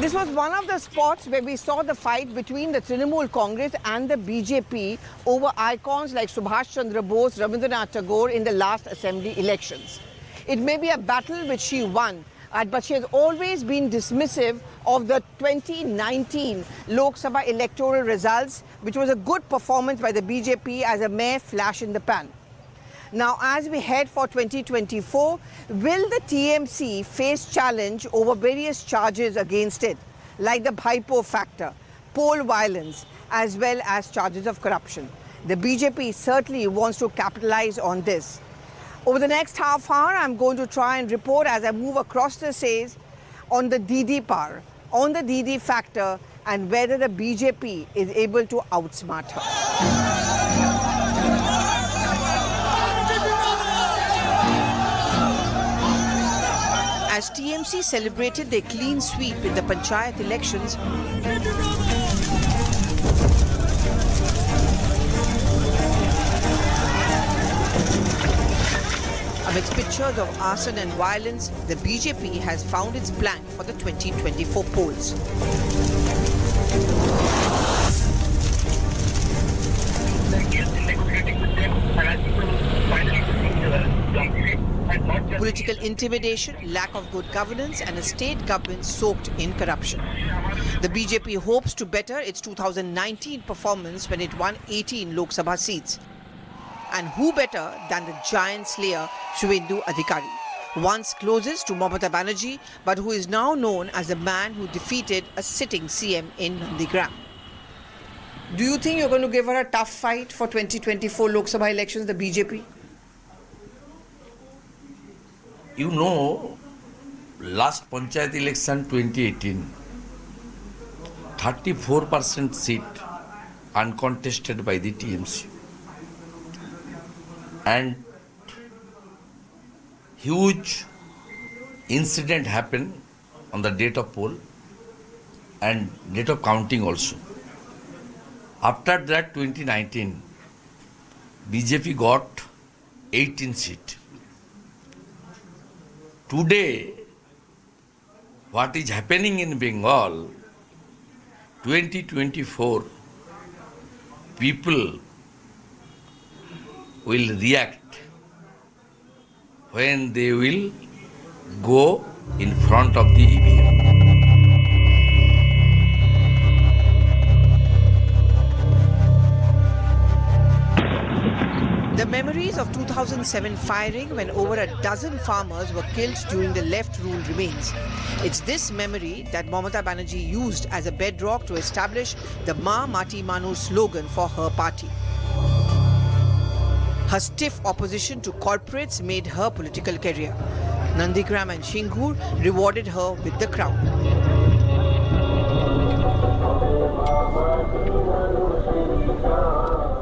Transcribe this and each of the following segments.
This was one of the spots where we saw the fight between the Trinamool Congress and the BJP over icons like Subhash Chandra Bose, Rabindranath Tagore in the last assembly elections. It may be a battle which she won, but she has always been dismissive of the 2019 Lok Sabha electoral results, which was a good performance by the BJP as a mere flash in the pan. Now, as we head for 2024, will the TMC face challenge over various charges against it, like the Bhaipo factor, poll violence, as well as charges of corruption? The BJP certainly wants to capitalize on this. Over the next half hour, I'm going to try and report as I move across the says on the Didi power, on the Didi factor, and whether the BJP is able to outsmart her. As TMC celebrated their clean sweep in the Panchayat elections, amidst pictures of arson and violence, the BJP has found its blank for the 2024 polls. Political intimidation, lack of good governance, and a state government soaked in corruption. The BJP hopes to better its 2019 performance when it won 18 Lok Sabha seats. And who better than the giant slayer Shubhendu Adhikari, once closest to Mamata Banerjee, but who is now known as the man who defeated a sitting CM in Nandigram. Do you think you're going to give her a tough fight for 2024 Lok Sabha elections, the BJP? You know, last Panchayat election 2018, 34% seat uncontested by the TMC. And huge incident happened on the date of poll and date of counting also. After that 2019, BJP got 18 seats. Today, what is happening in Bengal, 2024, people will react when they will go in front of the EVM. The memories of 2007 firing when over a dozen farmers were killed during the left rule remains. It's this memory that Mamata Banerjee used as a bedrock to establish the Ma Mati Manu slogan for her party. Her stiff opposition to corporates made her political career. Nandigram and Shingur rewarded her with the crown.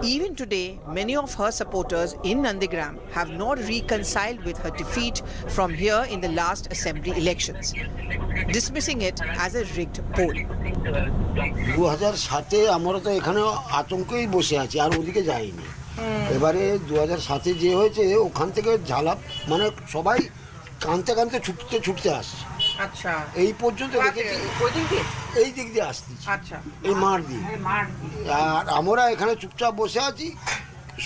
Even today, many of her supporters in Nandigram have not reconciled with her defeat from here in the last assembly elections, dismissing it as a rigged poll. 2007-এ আমরা তো এখানে আতঙ্কেই বসে আছি আর ওদিকে যাইনি। এবারে 2007-এ যে হয়েছে ওখান থেকে ঝালাপ মানে সবাই কাঁদতে কাঁদতে ছুটতে আসছে। আচ্ছা এই পর্যন্ত দেখেছি এই দিক দিয়ে আসছি। আচ্ছা এই মাঠ দিয়ে আর আমরা এখানে চুপচাপ বসে আছি,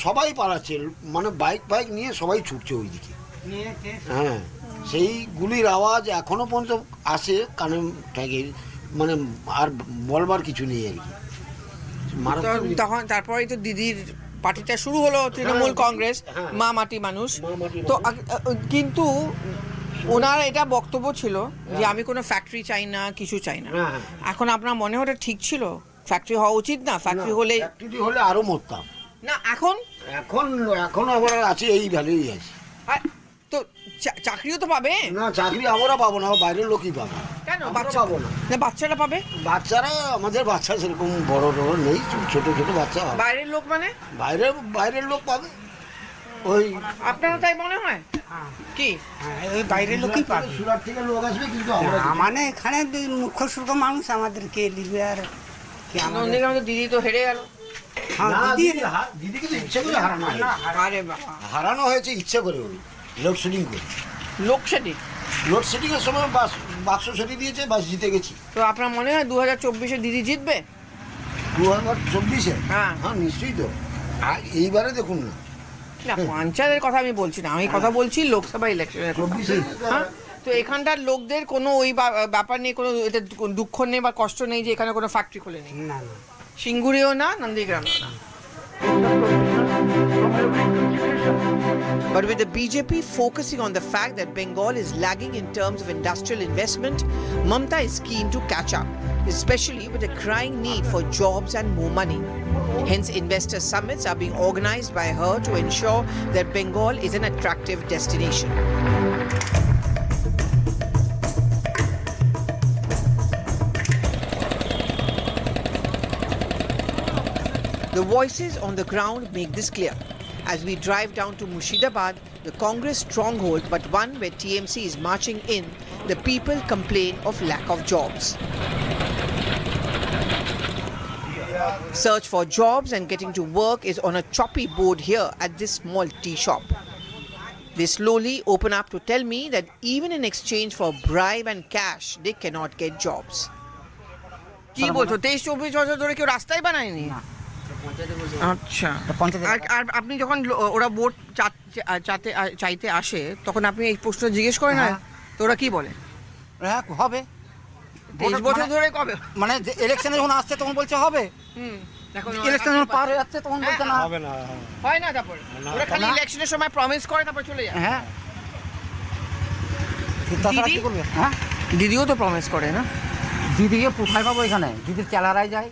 সবাই পালাচ্ছে মানে বাইক নিয়ে সবাই ছুটছে ওই দিকে। হ্যাঁ সেই গুলির আওয়াজ এখনো পর্যন্ত আসে কানে ঠেকে, মানে আর বলবার কিছু নেই আর কি। তখন তারপরেই তো দিদির পার্টিটা শুরু হলো, তৃণমূল কংগ্রেস, মা মাটি মানুষ। তো কিন্তু ওনার এটা বক্তব্য ছিল যে আমি কোনো ফ্যাক্টরি চাই না, কিছু চাই না। এখন আপনার মনে হয় ওটা ঠিক ছিল? ফ্যাক্টরি হওয়া উচিত না? ফ্যাক্টরি হলে আরো মরতাম না। এখন আবার আছে এই ভ্যালুই আছে। তো চাকরিও তো পাবে না, চাকরি আমরা পাবো না, বাইরের লোকই পাবে। কেন পাবো না? বাচ্চারা পাবে। বাচ্চারা আমাদের বাচ্চা সেরকম বড় নেই, ছোট ছোট বাচ্চা। বাইরের লোক মানে বাইরের লোক পাবে। ওই আপনারা তাই মনে হয় কি? ওই বাইরের লোকই পাবে। সুরাট থেকে লোক আসবে, কিন্তু মানে এখানে মুখ্য সুখ্য মানুষ আমাদেরকে দিবে। আর দিদি তো হেরে গেল। দিদিকে তো ইচ্ছে করে হারানো হয়েছে, ইচ্ছে করে লোডশেডিং করে। লোডশেডিং লোডশেডিংয়ের সময় বাক্স সেটি দিয়েছে, বাস জিতে গেছি। তো আপনার মনে হয় 2024-এ দিদি জিতবে? 2024-এ? হ্যাঁ। হ্যাঁ, নিশ্চয়ই তো। আর এইবারে দেখুন না, না, পঞ্চায়েতের কথা আমি বলছি না, আমি কথা বলছি লোকসভা ইলেকশনের কথা। 24-এ হ্যাঁ, তো এখানকার লোকদের কোনো ওই ব্যাপার নেই, কোনো এতে দুঃখ নেই বা কষ্ট নেই যে এখানে কোনো ফ্যাক্টরি খুলে নেই? না না সিঙ্গুরিও না, নন্দীগ্রামেও না। But with the BJP focusing on the fact that Bengal is lagging in terms of industrial investment, Mamata is keen to catch up, especially with a crying need for jobs and more money. Hence, investor summits are being organized by her to ensure that Bengal is an attractive destination. The voices on the ground make this clear. As we drive down to Murshidabad, the Congress stronghold, but one where TMC is marching in, the people complain of lack of jobs. Search for jobs and getting to work is on a choppy board here at this small tea shop. They slowly open up to tell me that even in exchange for bribe and cash, they cannot get jobs. কি বলছো, 23-24 বছর ধরে কেউ রাস্তাই বানায়নি? আচ্ছা, আর আপনি যখন ওরা ভোট চাইতে আসে তখন আপনি এই প্রশ্ন জিজ্ঞেস করেন না? তো ওরা কি বলে? হ্যাঁ হবে, 23 বছর ধরে কবে? মানে ইলেকশনে যখন আসছে তখন বলছে হবে, ইলেকশন যখন পার হয়ে যাচ্ছে তখন বলছে না হবে না, হয় না। তারপরে ওরা খালি ইলেকশনের সময় প্রমিস করে তারপর চলে যায়। হ্যাঁ, দিদি? কি করবে? হ্যাঁ, দিদিও তো প্রমিস করে না। দিদিকে কোথায় পাবো? এখানে দিদির চেলারাই যায়,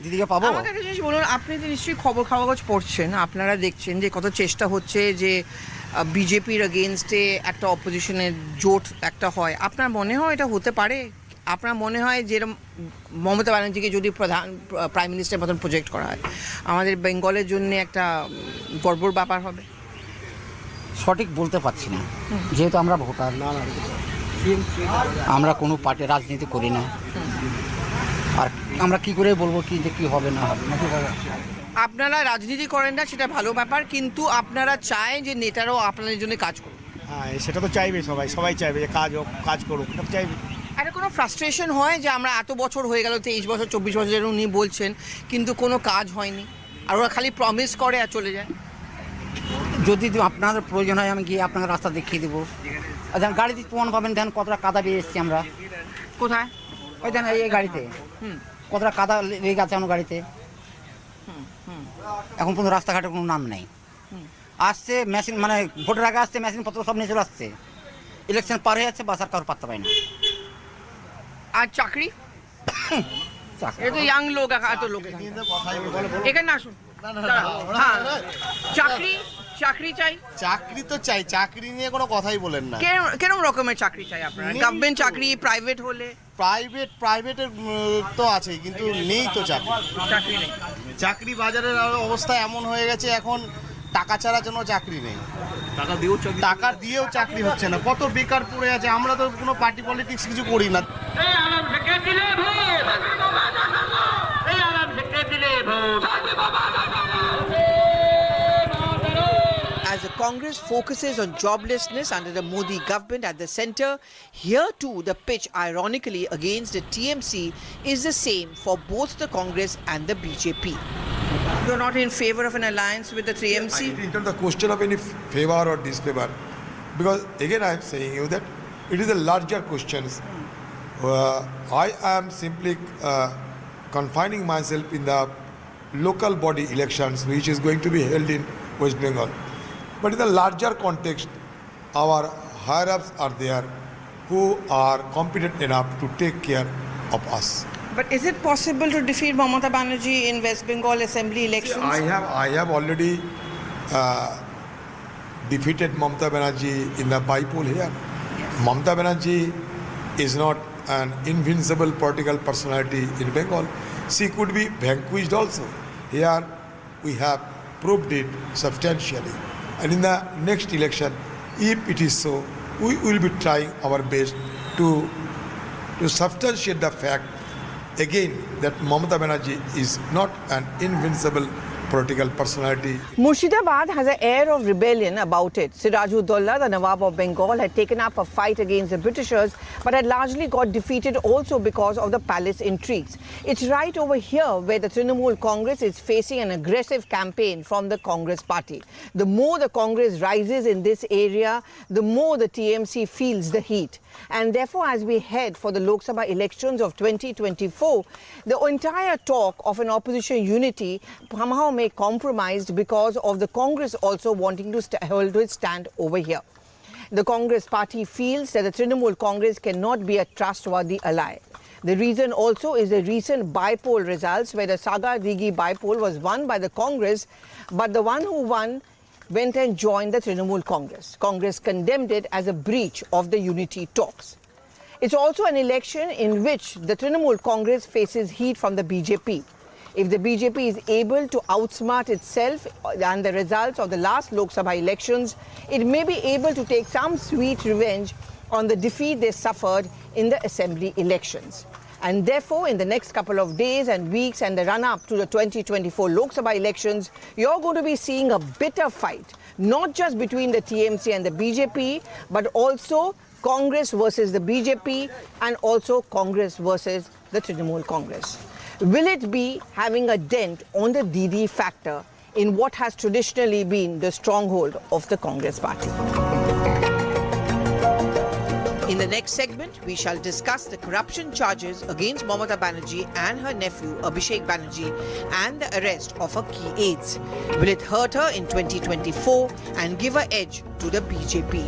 দিদিকে পাবো? আমাকে একটা জিনিস বলুন, আপনি তো নিশ্চয়ই খবর কাগজ পড়ছেন, আপনারা দেখছেন যে কত চেষ্টা হচ্ছে যে বিজেপির এগেনস্টে একটা অপোজিশনের জোট একটা হয়। আপনার মনে হয় এটা হতে পারে? আপনার মনে হয় যেরকম মমতা ব্যানার্জিকে যদি প্রাইম মিনিস্টার মতন প্রজেক্ট করা হয়, আমাদের বেঙ্গলের জন্য একটা গর্বর ব্যাপার হবে? সঠিক বলতে পারছি না, যেহেতু আমরা ভোটার, আমরা কোনো পার্টি রাজনীতি করি না, আর আমরা কি করে বলবো কি যে কি হবে না হবে না? আপনারা রাজনীতি করেন না, সেটা ভালো ব্যাপার, কিন্তু আপনারা চায় যে নেতারাও আপনাদের জন্য কাজ করুক। হ্যাঁ, সেটা তো চাইবে, সবাই চাইবে যে কাজ হোক, কাজ করুক, এটা চাইবে। একটা কোনো ফ্রাস্ট্রেশন হয় যে আমরা এত বছর হয়ে গেল, 23 বছর 24 বছর যেন উনি বলছেন, কিন্তু কোনো কাজ হয়নি, আর ওরা খালি প্রমিস করে আর চলে যায়? যদি আপনাদের প্রয়োজন হয় আমি গিয়ে আপনাকে রাস্তা দেখিয়ে দেবো। আচ্ছা, গাড়িতে প্রমাণ পাবেন, দেখেন কতটা কাদা বেরিয়ে এসেছি আমরা। কোথায়? ওই দেন এই গাড়িতে কতটা কাদা লেগে গেছে আমার গাড়িতে। এখন পর্যন্ত রাস্তাঘাটের কোনো নাম নেই। আসছে মেশিন, মানে ভোটের আগে আসছে মেশিনপত্র সব নিয়ে চলে আসছে, ইলেকশন পার হয়ে যাচ্ছে, বাস আর কারোর পাত্তা পায় না। আর চাকরি? এ তো ইয়াং লোক, এত লোক এখানে আসুন। হ্যাঁ, চাকরি চাই। চাকরি তো চাই, চাকরি নিয়ে কোনো কথাই বলেন না। কেরম রকমের চাকরি চাই আপনারা? গভর্নমেন্ট চাকরি, প্রাইভেট হলে? প্রাইভেটের তো আছে, কিন্তু নেই তো চাকরি নেই। চাকরি বাজারের অবস্থা এমন হয়ে গেছে এখন, টাকা ছাড়া যেন চাকরি নেই। টাকা দিয়েও চাকরি হচ্ছে না, কত বেকার পড়ে আছে। আমরা তো কোনো পার্টি পলিটিক্স কিছু করি না। As the Congress focuses on joblessness under the Modi government at the centre, here too the pitch, ironically, against the TMC is the same for both the Congress and the BJP. You're not in favour of an alliance with the TMC? It is not the question of any favour or disfavour, because again I am saying you that it is a larger question. I am simply confining myself in the local body elections which is going to be held in West Bengal. But in the larger context, our higher-ups are there who are competent enough to take care of us. But is it possible to defeat Mamata Banerjee in West Bengal assembly elections? I have already defeated Mamata Banerjee in the by-poll here. Mamata Banerjee is not an invincible political personality in Bengal. She could be vanquished also. Here we have proved it substantially. And in the next election, if it is so, we will be trying our best to substantiate the fact again that Mamata Banerjee is not an invincible political personality. Murshidabad has an air of rebellion about it. Sirajuddaula, the Nawab of Bengal, had taken up a fight against the Britishers but had largely got defeated also because of the palace intrigues. It's right over here where the Trinamool Congress is facing an aggressive campaign from the Congress party. The more the Congress rises in this area, the more the TMC feels the heat. And therefore, as we head for the Lok Sabha elections of 2024, the entire talk of an opposition unity somehow may compromised because of the Congress also wanting to hold its stand over here. The Congress party feels that the Trinamool Congress cannot be a trustworthy ally. The reason also is the recent by-poll results where the Saga Digi by-poll was won by the Congress, but the one who won went and joined the Trinamool Congress. Congress condemned it as a breach of the unity talks. It's also an election in which the Trinamool Congress faces heat from the BJP. If the BJP is able to outsmart itself and the results of the last Lok Sabha elections, it may be able to take some sweet revenge on the defeat they suffered in the assembly elections. And therefore, in the next couple of days and weeks and the run-up to the 2024 Lok Sabha elections, you're going to be seeing a bitter fight, not just between the TMC and the BJP, but also Congress versus the BJP and also Congress versus the Trinamool Congress. Will it be having a dent on the DD factor in what has traditionally been the stronghold of the Congress party? In the next segment, we shall discuss the corruption charges against Mamata Banerjee and her nephew Abhishek Banerjee and the arrest of her key aides. Will it hurt her in 2024 and give her edge to the BJP?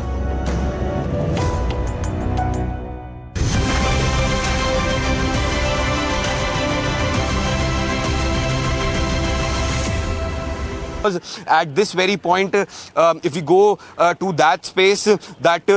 At this very point, if we go to that space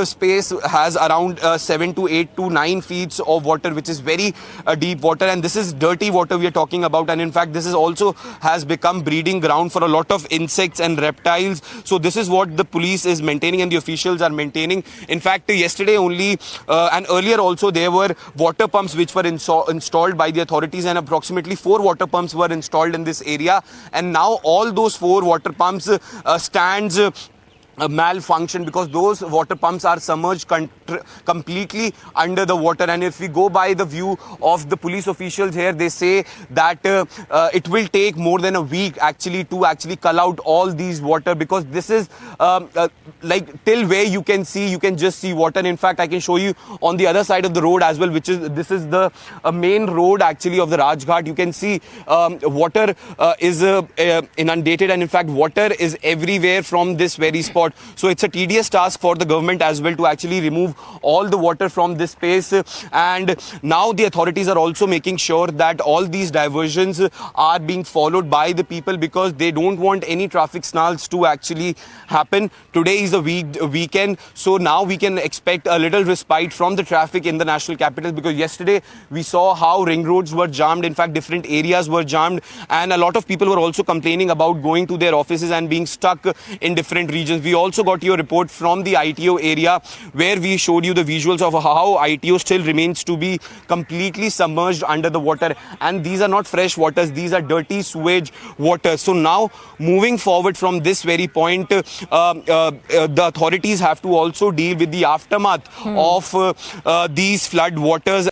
space has around 7 to 8 to 9 feet of water, which is very deep water, and this is dirty water we are talking about. And in fact, this is also has become breeding ground for a lot of insects and reptiles. So this is what the police is maintaining and the officials are maintaining. In fact, yesterday only and earlier also there were water pumps which were installed by the authorities, and approximately 4 water pumps were installed in this area. And now all those 4 water pumps stands malfunction because those water pumps are submerged completely under the water. And if we go by the view of the police officials here, they say that it will take more than a week actually to cull out all these water, because this is like till where you can just see water. In fact, I can show you on the other side of the road as well, which is this is the main road actually of the Rajghat. You can see water is inundated, and in fact water is everywhere from this very spot. So it's a tedious task for the government as well to actually remove all the water from this space. And now the authorities are also making sure that all these diversions are being followed by the people, because they don't want any traffic snarls to actually happen. Today is a weekend, so now we can expect a little respite from the traffic in the national capital, because yesterday we saw how ring roads were jammed. In fact, different areas were jammed, and a lot of people were also complaining about going to their offices and being stuck in different regions. We also got your report from the ITO area where we showed you the visuals of how ITO still remains to be completely submerged under the water. And these are not fresh waters, these are dirty sewage water. So now moving forward from this very point, the authorities have to also deal with the aftermath of these flood waters.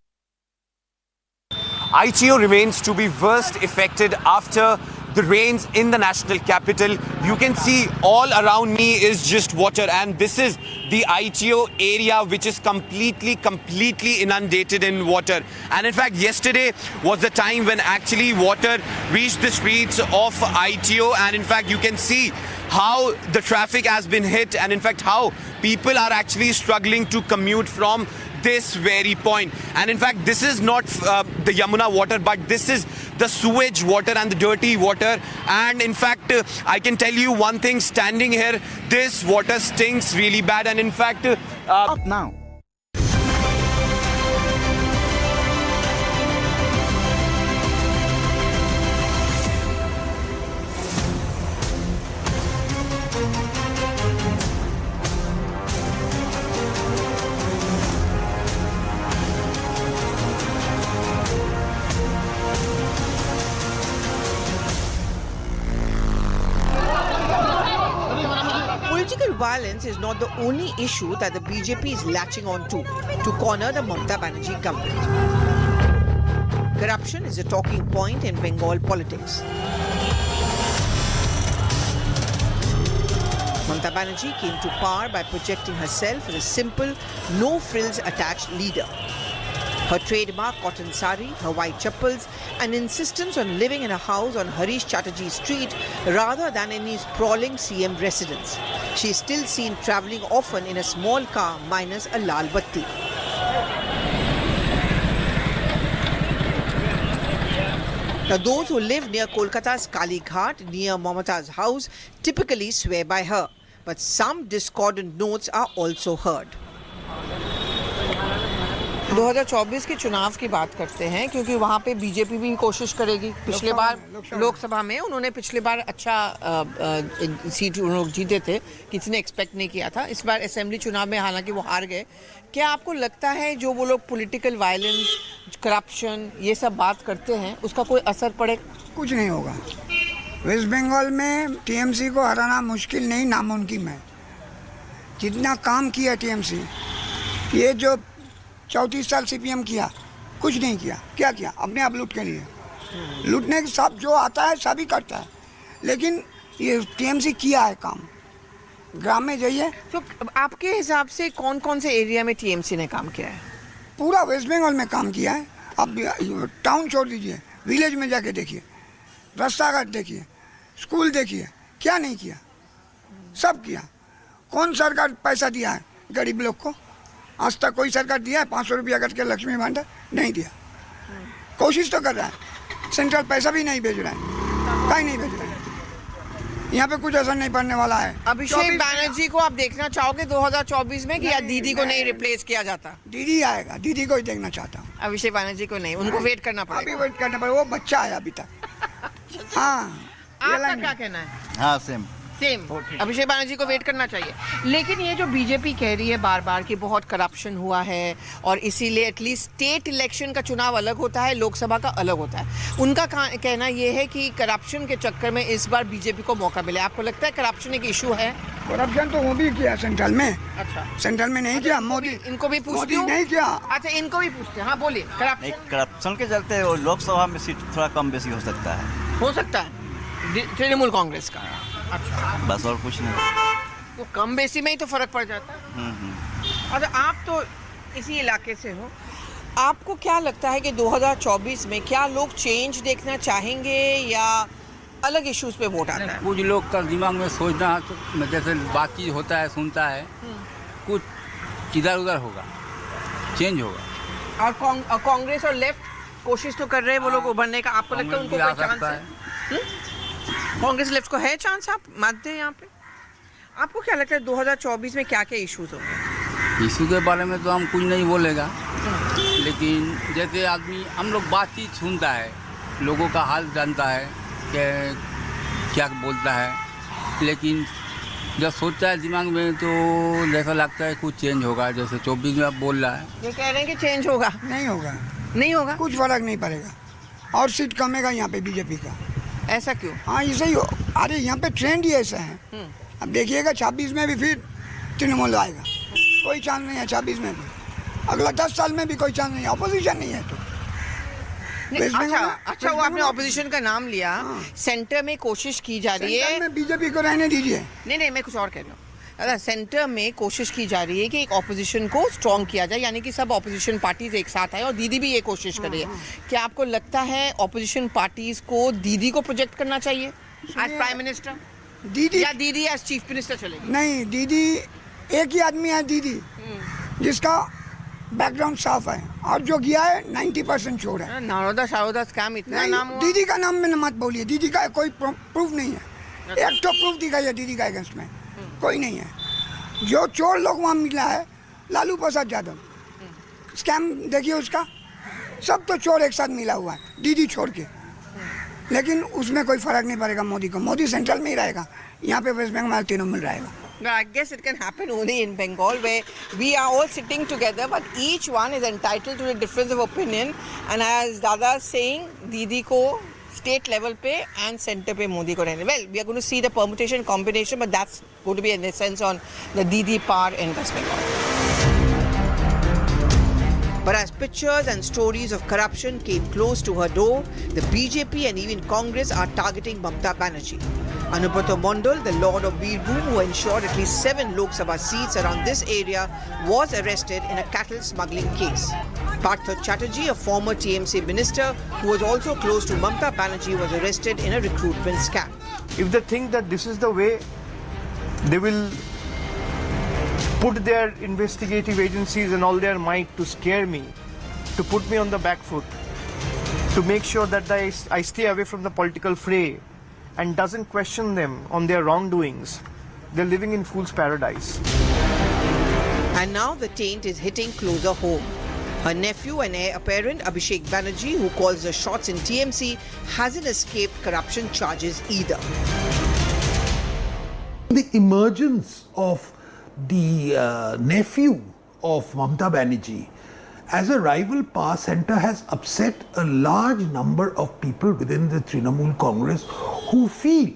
ITO remains to be worst affected after the rains in the national capital. You can see all around me is just water, and this is the ITO area which is completely inundated in water. And in fact, yesterday was the time when actually water reached the streets of ITO, and in fact you can see how the traffic has been hit, and in fact how people are actually struggling to commute from this very point. And in fact, this is not the Yamuna water, but this is the sewage water and the dirty water. And in fact, I can tell you one thing, standing here, this water stinks really bad. And in fact, now. violence is not the only issue that the BJP is latching on to corner the Mamata Banerjee government. Corruption is a talking point in Bengal politics. Mamata Banerjee came to power by projecting herself as a simple, no-frills attached leader. Her trademark cotton sari, her white chappals, and insistence on living in a house on Harish Chatterjee Street rather than in his sprawling CM residence. She is still seen travelling often in a small car minus a lal batti. Now, those who live near Kolkata's Kali Ghat, near Mamata's house, typically swear by her. But some discordant notes are also heard. 2024 के चुनाव की बात करते हैं क्योंकि वहाँ पे BJP भी कोशिश करेगी. पिछले बार लोकसभा में उन्होंने पिछले बार अच्छा सीट उन्होंने जीते थे, किसी ने एक्सपेक्ट नहीं किया था. इस बार असेंबली चुनाव में हालांकि वो हार गए. क्या आपको लगता है जो वो लोग पॉलिटिकल वायलेंस, करप्शन ये सब बात करते हैं उसका कोई असर पड़े? कुछ नहीं होगा. वेस्ट बंगाल में टीएमसी को हराना मुश्किल नहीं, नामुमकिन है. जितना काम किया टीएमसी, ये जो 34 साल सीपीएम किया, कुछ नहीं किया. क्या किया? अपने आप लूट के लिए. लूटने के सब जो आता है सभी करता है, लेकिन ये टीएमसी किया है काम. ग्राम में जाइए. तो आपके हिसाब से कौन कौन से एरिया में टीएमसी ने काम किया है? पूरा वेस्ट बंगाल में काम किया है. अब टाउन छोड़ दीजिए, विलेज में जाके देखिए, रास्ता घाट देखिए, स्कूल देखिए, क्या नहीं किया? सब किया. कौन सरकार पैसा दिया है गरीब लोग को? आज तक कोई सरकार दिया है 500 रुपया करके लक्ष्मी भंडार? नहीं दिया. कोशिश तो कर रहा है. सेंट्रल पैसा भी नहीं भेज रहा है, कहीं नहीं भेज रहा है. यहाँ पे कुछ असर नहीं पड़ने वाला है. अभिषेक बैनर्जी को आप देखना चाहोगे 2024 में कि या दीदी को नहीं रिप्लेस किया जाता? दीदी आएगा, दीदी को ही देखना चाहता हूँ. अभिषेक बैनर्जी को नहीं, उनको वेट करना अभी पड़ेगा. वेट करना पड़ेगा, वो बच्चा है अभी तक. हाँ, आपका क्या कहना है? हाँ सेम. अभिषेक बैनर्जी को वेट करना चाहिए. लेकिन ये जो बीजेपी कह रही है बार बार कि बहुत करप्शन हुआ है और इसीलिए एटलीस्ट स्टेट इलेक्शन का चुनाव अलग होता है, लोकसभा का अलग होता है. उनका कहना ये है कि करप्शन के चक्कर में इस बार बीजेपी को मौका मिले. आपको लगता है करप्शन एक इशू है? करप्शन तो वो भी किया सेंट्रल में. अच्छा, सेंट्रल में नहीं किया. मोदी इनको भी पूछती हूँ. नहीं किया. अच्छा, इनको भी पूछते हैं. हाँ बोलिए. करप्शन के चलते लोकसभा में सीट थोड़ा कम बेसी हो सकता है. हो सकता है तृणमूल कांग्रेस का. अच्छा, बस और कुछ नहीं. तो कम बेसी में ही तो फर्क पड़ जाता है. अच्छा, आप तो इसी इलाके से हो, आपको क्या लगता है कि 2024 में क्या लोग चेंज देखना चाहेंगे या अलग इश्यूज पे वोट आता है? कुछ लोग का दिमाग में सोचना, जैसे बातचीत होता है, सुनता है, कुछ इधर उधर होगा, चेंज होगा. और कांग्रेस और लेफ्ट कोशिश तो कर रहे हैं वो लोग उभरने का. आपको लगता है उनको कोई चांस है? कांग्रेस लेफ्ट को है चांस? आप मानते हैं यहाँ पे? आपको क्या लगता है 2024 में क्या क्या इश्यूज होंगे? इशू के बारे में तो हम कुछ नहीं बोलेगा, लेकिन जैसे आदमी हम लोग बातचीत सुनता है, लोगों का हाल जानता है कि क्या बोलता है, लेकिन जब सोचता है दिमाग में तो जैसा लगता है कुछ चेंज होगा. जैसे 24 में आप बोल रहा है, ये कह रहे हैं कि चेंज होगा. नहीं होगा. नहीं होगा, कुछ फर्क नहीं पड़ेगा और सीट कमेगा यहाँ पे बीजेपी का. ऐसा क्यों? हाँ, ऐसा ही हो. अरे यहाँ पे ट्रेंड ही ऐसा है. अब देखिएगा 26 में भी फिर तृणमूल आएगा. कोई चांस नहीं है 26 में भी. अगला 10 साल में भी कोई चांस नहीं है. अपोजिशन नहीं है तो. अच्छा, वो आपने ऑपोजिशन का नाम लिया. सेंटर में कोशिश की जा रही है. बीजेपी को रहने दीजिए. नहीं, मैं कुछ और कह रहा हूँ. सेंटर में कोशिश की जा रही है कि एक ऑपोजिशन को स्ट्रॉन्ग किया जाए, यानी कि सब ऑपोजिशन पार्टीज एक साथ आए, और दीदी भी ये कोशिश कर रही है. क्या आपको लगता है ऑपोजिशन पार्टीज को दीदी को प्रोजेक्ट करना चाहिए एज प्राइम मिनिस्टर? दीदी या दीदी एज चीफ मिनिस्टर चलेगी? नहीं, दीदी एक ही आदमी है दीदी, जिसका बैकग्राउंड साफ है, और जो गया है 90% चोर है. नारोदा स्कैम इतना नाम हुआ. दीदी का नाम में मत बोलिए. दीदी का कोई प्रूफ नहीं है. एक तो प्रूफ दिखाइए दीदी का अगेंस्ट में. कोई नहीं है. जो चोर लोग वहाँ मिला है, लालू प्रसाद यादव, स्कैम देखिए उसका, सब तो चोर एक साथ मिला हुआ है, दीदी छोड़ के. लेकिन उसमें कोई फर्क नहीं पड़ेगा मोदी को. मोदी सेंट्रल में ही रहेगा. यहाँ पे वेस्ट बंगाल तृणमूल रहेगा. But I guess it can happen only in Bengal, where we are all sitting together, but each one is entitled to a difference of opinion. And as Dada is saying, दीदी को state level pe and center pe Modi ko rehne. Well, we are going to see the permutation combination, but that's going to be in a sense on the Didi Par in West Bengal. But as pictures and stories of corruption came close to her door, the BJP and even Congress are targeting Mamata Banerjee. Anubrata Mondal, the Lord of Birbhum, who ensured at least 7 Lok Sabha seats around this area, was arrested in a cattle smuggling case. Partha Chatterjee, a former TMC minister who was also close to Mamata Banerjee, was arrested in a recruitment scam. If they think that this is the way they will put their investigative agencies and all their might to scare me, to put me on the back foot, to make sure that I stay away from the political fray and doesn't question them on their wrongdoings, they're living in fool's paradise. And now the taint is hitting closer home. Her nephew and heir apparent Abhishek Banerjee, who calls the shots in TMC, hasn't escaped corruption charges either. The emergence of the nephew of Mamata Banerjee as a rival power centre has upset a large number of people within the Trinamool Congress who feel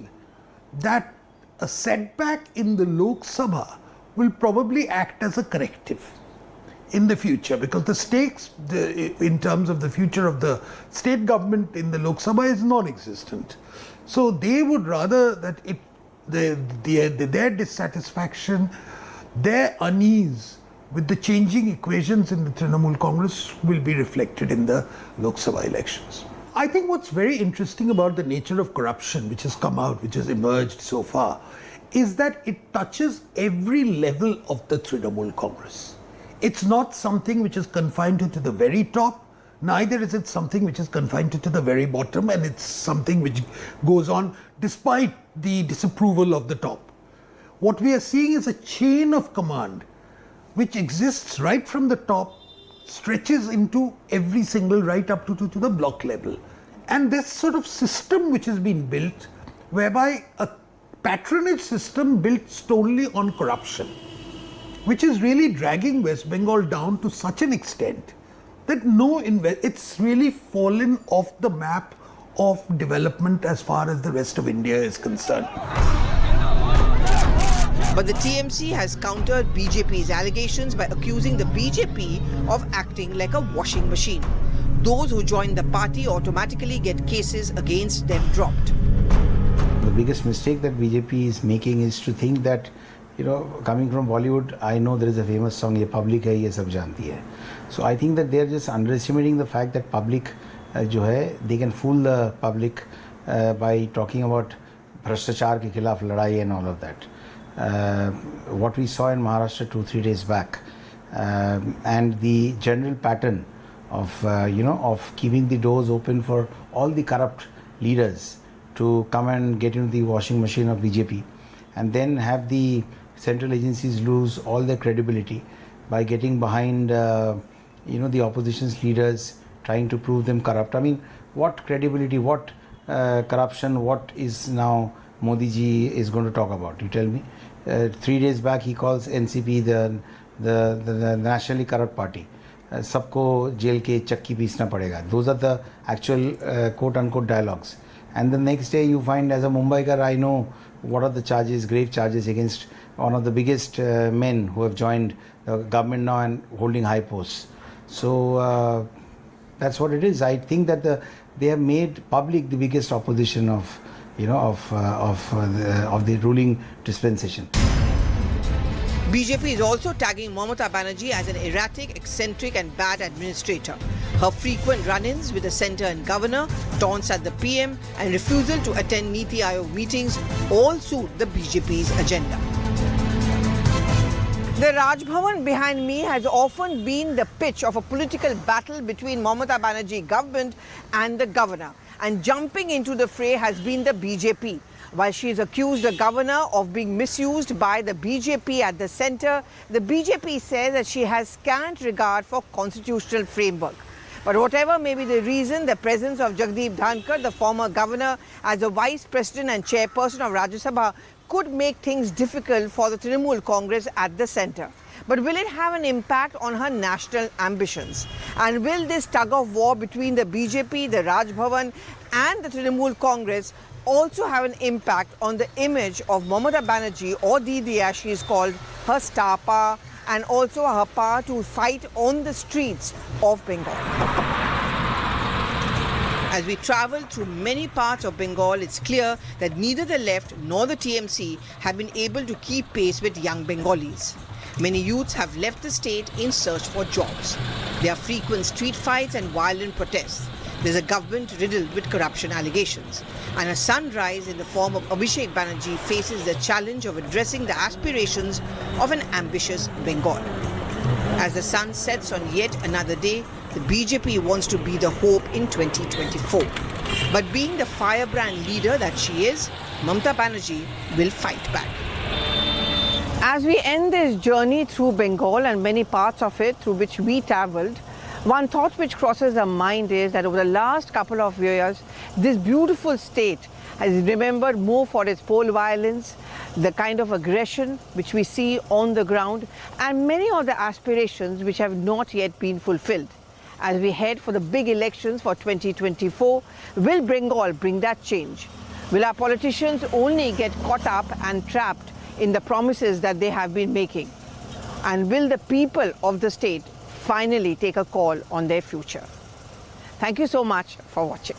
that a setback in the Lok Sabha will probably act as a corrective in the future, because the stakes in terms of the future of the state government in the Lok Sabha is non-existent. So they would rather that their dissatisfaction, their unease with the changing equations in the Trinamool Congress will be reflected in the Lok Sabha elections. I think what's very interesting about the nature of corruption which has come out, which has emerged so far, is that it touches every level of the Trinamool Congress. It's not something which is confined to the very top, neither is it something which is confined to the very bottom, and it's something which goes on despite the disapproval of the top. What we are seeing is a chain of command which exists right from the top, stretches into every single right up to the block level. And this sort of system which has been built, whereby a patronage system built solely on corruption, which is really dragging West Bengal down to such an extent that it's really fallen off the map of development as far as the rest of India is concerned. But the TMC has countered BJP's allegations by accusing the BJP of acting like a washing machine. Those who join the party automatically get cases against them dropped. The biggest mistake that BJP is making is to think that, coming from Bollywood, I know there is a famous song, "Ye public hai, ye sab janti hai." So I think that they are just underestimating the fact that public, they can fool the public by talking about Bhrashtachar ke khilaf ladai and all of that. What we saw in Maharashtra 2-3 days back, and the general pattern of keeping the doors open for all the corrupt leaders to come and get into the washing machine of BJP, and then have the central agencies lose all their credibility by getting behind the opposition's leaders, trying to prove them corrupt. I mean, what credibility, what corruption, what is now Modi ji is going to talk about? You tell me. 3 days back he calls NCP the nationally corrupt party. Sabko jail ke chakki peesna padega. Those are the actual quote unquote dialogues. And the next day you find, as a Mumbaikar, I know what are the charges, grave charges against one of the biggest men who have joined the government now and holding high posts. So that's what it is. I think that they have made public the biggest opposition of the ruling dispensation. BJP is also tagging Mamata Banerjee as an erratic, eccentric and bad administrator. Her frequent run-ins with the centre and governor, taunts at the PM and refusal to attend Niti Aayog meetings all suit the BJP's agenda. The Raj Bhavan behind me has often been the pitch of a political battle between Mamata Banerjee government and the governor. And jumping into the fray has been the BJP. While she has accused the governor of being misused by the BJP at the centre, the BJP says that she has scant regard for constitutional framework. But whatever may be the reason, the presence of Jagdeep Dhankar, the former governor, as the vice president and chairperson of Rajya Sabha, could make things difficult for the Trinamool Congress at the centre. But will it have an impact on her national ambitions? And will this tug of war between the BJP, the Raj Bhavan and the Trinamool Congress also have an impact on the image of Mamata Banerjee, or Didi as she is called, her star power and also her power to fight on the streets of Bengal? As we travel through many parts of Bengal, it's clear that neither the left nor the TMC have been able to keep pace with young Bengalis. Many youths have left the state in search for jobs. There are frequent street fights and violent protests. There's a government riddled with corruption allegations. And a sunrise in the form of Abhishek Banerjee faces the challenge of addressing the aspirations of an ambitious Bengal. As the sun sets on yet another day, the BJP wants to be the hope in 2024. But being the firebrand leader that she is, Mamata Banerjee will fight back. As we end this journey through Bengal and many parts of it through which we travelled, one thought which crosses our mind is that over the last couple of years, this beautiful state has remembered more for its poll violence, the kind of aggression which we see on the ground, and many of the aspirations which have not yet been fulfilled. As we head for the big elections for 2024, will Bengal bring that change? Will our politicians only get caught up and trapped in the promises that they have been making? And will the people of the state finally take a call on their future? Thank you so much for watching.